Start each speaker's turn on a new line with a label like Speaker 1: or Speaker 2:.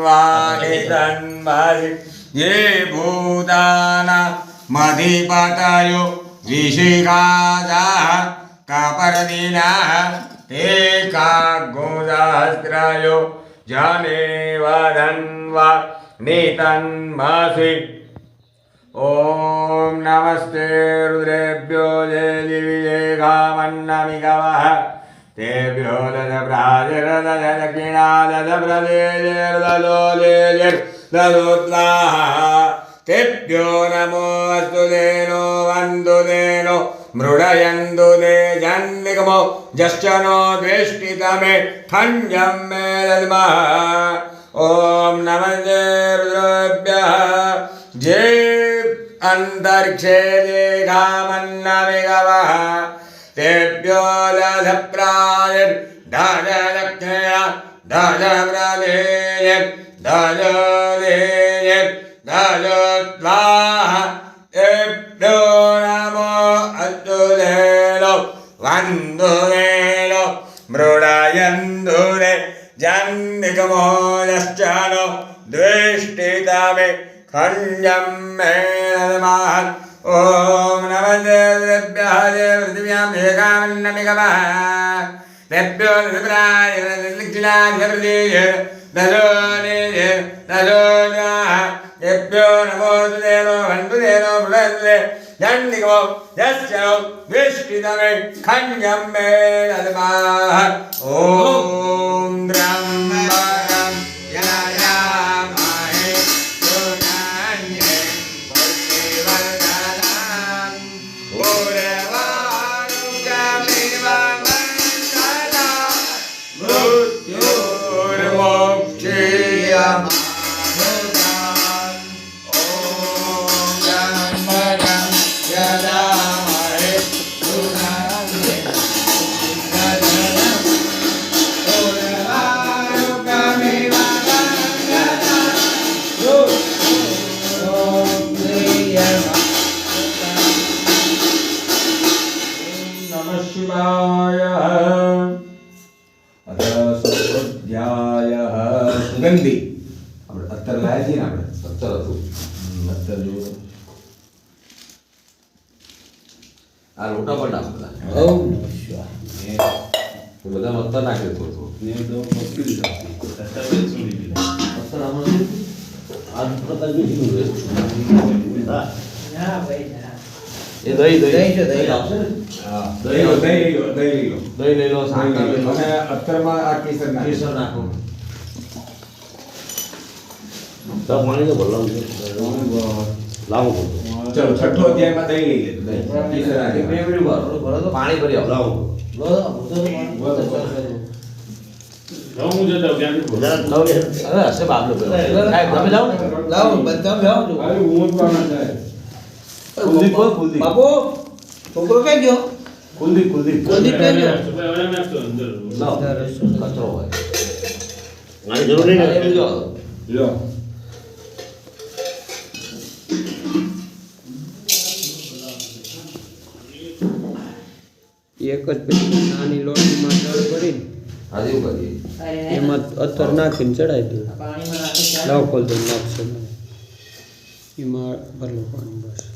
Speaker 1: तन्वानितन्वादि ये भूताना मधिपतयो ऋषिकाजाः कपर्दिनाः ते काग्गुसहस्रायो जने वदन्वा नितन्मसि ॐ नमस्ते रुद्रेभ्यो देवीजेघामन्नमिगवः तेभ्यो ददप्रदेशेर्दलोलेर्दलोत्लाः तेभ्यो नमोऽस्तु देनो वन्दु देनो मृडयन्तु ते जन्निगमो जश्च नो द्वेष्टितमे खण्डं मे दद्मः ॐ नमस्ते रुद्रेभ्यः जे अंतरिक्षे देघामन्नमिगवः तेभ्यो दधप्रायर्दधलक्ष्या दधप्रदेयर्दधलेयर्दधत्वाः तेभ्यो नमो अस्तु देनो वन्दु देनो मृडयन्तु ते जन्निगमो यश्च नो द्वेष्टितमे खण्डं मे नमः ॐ नमस्ते रुद्रेभ्यः पृथिव्यां देघामन्नमिगवः तेभ्यो दधप्रायर्दलोलेयर्दलोत्लाः तेभ्यो नमोऽस्तु देनो वन्दु देनो मृडयन्तु जन्निगमो यश्च नो द्वेष्टितमे खण्डं मे नमः ॐ ब्रह्मणं यजामहे सुगन्धिं पुष्टिवर्धनम् उर्वारुकमिव मण्डलं मृत्युर्मोक्षीयम् सुगंधी આપણે અત્તર લાયા છીએ ને આપણે અત્તર હતું અત્તર જો આ લોટા પર નાખ બધા ઓ તો બધા અત્તર નાખે થોડું ને તો મસ્તી દીધા અત્તર બે છોડી દીધા અત્તર આમાં આ પ્રકાર બી દીધું હા ના ભાઈ ના એ દહીં આવશે ને હા દહીં લઈ લો સાંકળ લઈ લો અને અત્તરમાં આ કેસર નાખો તો પાણી તો ભરવાનું છે લાવો ચલો છઠ્ઠો અધ્યાયમાં દહીં લઈ લે ભરો તો પાણી ભરી આવો લાવો હું જતો ક્યાંથી બોલાવ અરે હશે બાબલો સાહેબ તમે જાઓ ને લાવો બધા જાઓ અરે હું પણ જાય કુલદીપ બાપુ છોકરો ક્યાં ગયો કુલદીપ ક્યાં ગયો લાવો કચરો હોય મારી જરૂર નહીં લો
Speaker 2: એક જ પેલી નાની લોટીમાં દળ કરીને
Speaker 1: હાજી કરી
Speaker 2: એમાં અત્તર નાખીને ચડાવી દઉં લાવ ખોલ દઉં નાખશે એમાં ભરલું પાણી બસ